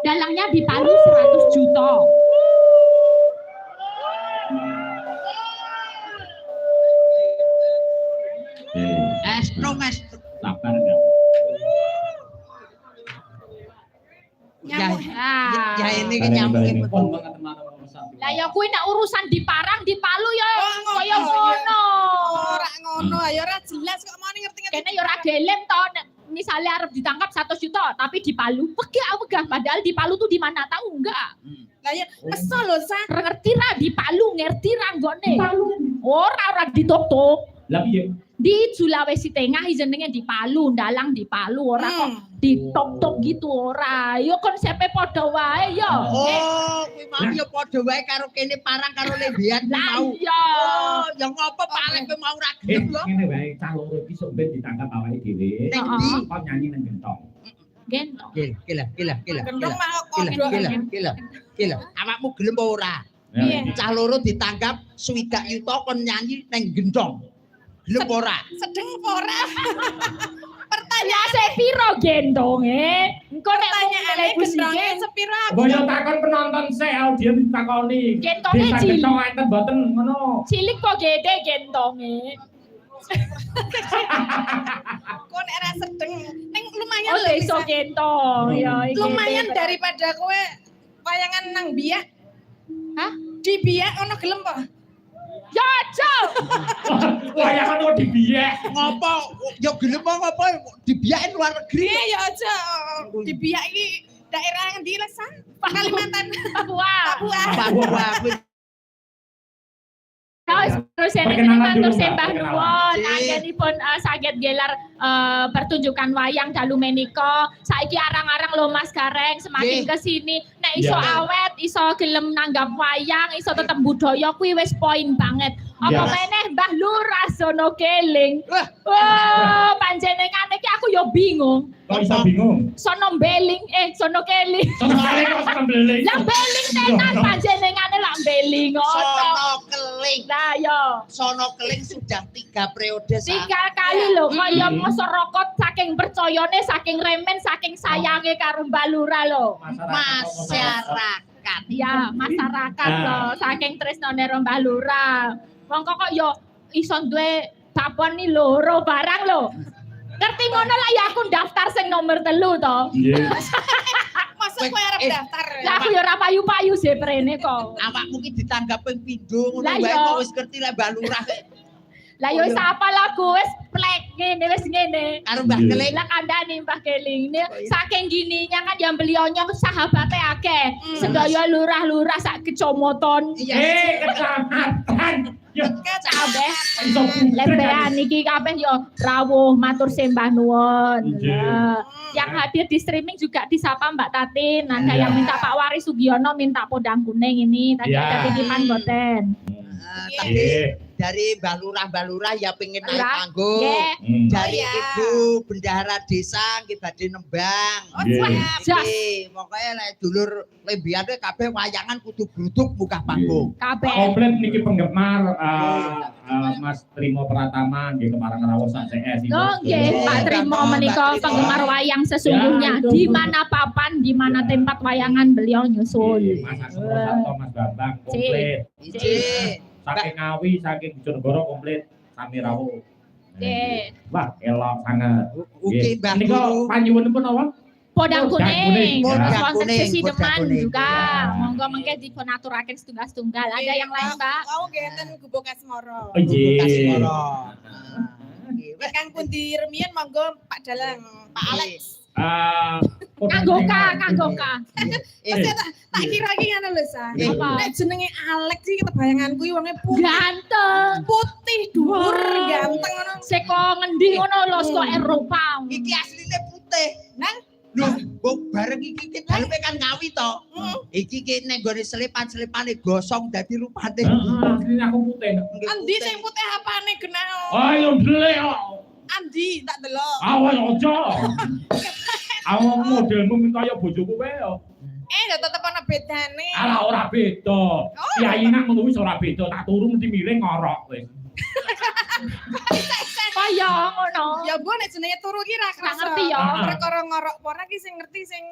Dalangnya di Palu 100 juta. Estro. Sabar enggak? Ya ini kan nyambungin pun banget teman-teman. Lah ya kuwi nek urusan di Parang di Palu ya kaya ngono. Ora ngono, ya ora jelas kok mau ngerti-ngerti. Kene ya ora gelem to nek misalnya arep ditangkap 100 juta tapi di Palu wegah padahal di Palu tuh di mana tahu enggak? Lah ya kesel lho, Sa. Ngerti ra di Palu, ngerti ra nggone. Ora ditok-tok. Lah piye? Di Sulawesi Tengah jenenge di Palu, ndalang di Palu ora kok ditok-tok gitu ora. Yo konsepnya padha wae yo. Oh, kuwi mau ya padha wae karo kene Parang karo Lebian mau. Iya. Oh, ya ngopo Pak kowe mau ra gelem lho. Ngene wae cah loro iki sok ben ditangkap awake dhewe. Ning ndi? Kok nyanyi nang gentong. Gentong. Gila. Awakmu gelem apa ora? Cah loro ditangkap swidak yuta kon nyanyi nang gendong. Gelem apa ora? Sedeng apa ora? Pertanyaan sepiro gendonge? Engko nek Pertanyaane gendonge sepiro? Boyo takon penonton sik audiens ditakoni. Gendonge cilik. Gendong enten mboten ngono. Cilik kok gede gendonge. Kok nek ora sedeng ning lumayan Oh, lho. iso gendong ya iki. Lumayan daripada kowe wayangan nang biak. Hah? Di biak ono gelem apa? Ya aja. Wayangan kok dibiek. Ngopo? Ya gelem apa dibiakin luar negeri. Iya ya aja. Di biak iki daerah yang di Lesan, Kalimantan, Wah. Papua. Terus ini matur sembah nuwun anggenipun saged gelar pertunjukan wayang dalu menika. Saiki arang-arang lho Mas Gareng semakin ke sini nek iso awet, iso gelem nanggap wayang, iso tetep budaya kuwi wis poin banget. Apa meneh Mbah Lurah sono keling. Oh, panjenengan iki aku yo bingung. Kok iso bingung? Sono beling sono keling. Sono keling kok sono beling. Lah beling tenan panjenengane lah beling Sono keling. Lah yo. Sono keling sudah 3 periode. 3 kali lho kaya masyarakat saking percayane, saking remen, saking sayange karo Mbak Lurah lho. Masyarakat. Ya, masyarakat lho, saking tresnane karo Mbak Lurah. Mongko kok yo iso duwe babon ni loro barang lho. Ngerti ngono lah ya aku daftar sing nomor 3 to. Nggih. Masa kowe arep daftar? Lah aku yo ora payu-payu sih prene kok. Awakmu ki ditanggap ping pindho ngono Lah wae iya. kok wis ngerti lah Mbak Lurah. Lah yo sapa lagu wis plek ngene wis ngene. Karo Mbah Keling. Lah kandhane Mbah Keling ini saking gininya kan yang beliaunya sahabatnya akeh. Sedaya lurah-lurah sak kecamatan. Kecamatan. Yo Kabeh iso lembean iki kabeh yo rawuh matur sembah nuwun. Nggih. Nah, yang hadir di streaming juga disapa Mbak Tatin. Ada yang minta Pak Waris Sugiono minta podang kuning ini. Tadi Iya. ada titipan boten. Tadi dari Mbah Lurah ya pengen naik Lurah. panggung. Nggih. Dari Oh, iya. Ibu Bendahara Desa nggih badhe nembang. Oh, Nggih. siap. Iki pokoke lek dulur Lebiane kabeh wayangan kudu gruduk muka panggung. Kabeh. Komplit niki penggemar Mas Trimo Pratama nggih Kemarang Rawuh sak CS iki. Oh nggih, Pak Trimo menika penggemar wayang sesungguhnya. Ya, Di mana papan, di mana tempat wayangan beliau nyusul. Mas Asro Santo, Mas Bambang komplit. Iji. Saking Ngawi, saking Bojonegoro komplit sami rawuh. Nggih. Wah, elok sangat. Ugi Mbah Nika Guru. panyuwunipun apa? Podang Podang kuning. kuning, Podang sponsor kuning, sesi podang deman kuning. juga. Ya. Monggo mengke dipunaturaken setunggal-setunggal. Ada yang lain, Mbak? Kau ngeten Gubuk Asmoro. Oh, nggih. Kasih moro. Kang Pundi Remian monggo Pak Dalang, Pak Alex. Kanggo Ka. Pasti tak kira iki ngono lho, Sa. Apa? Nek jenenge Alex iki kebayanganku iki wonge putih, Ganteng. putih dhuwur, Wah. ganteng ngono. Seko ngendi ngono lho, saka Eropa. Iki asline putih. Nang Lho, bareng iki ki daleme kan Ngawi to. Iki ki nek gone selipan-selepane gosong dadi rupane. Asline aku putih. Andi sing putih apane genah? Ayo ndelek kok. Andi tak delok. Awas aja. Awak modelmu minta kaya bojoku wae yo. Ya tetep ana bedane. Alah ora beda. Kiai nang ngono wis ora beda, tak turu mesti miring ngorok wis. Kaya ngono. Ya Bu nek jenenge turu iki ra kerasa. ngerti ya. Perkara ngorok ora ki sing ngerti sing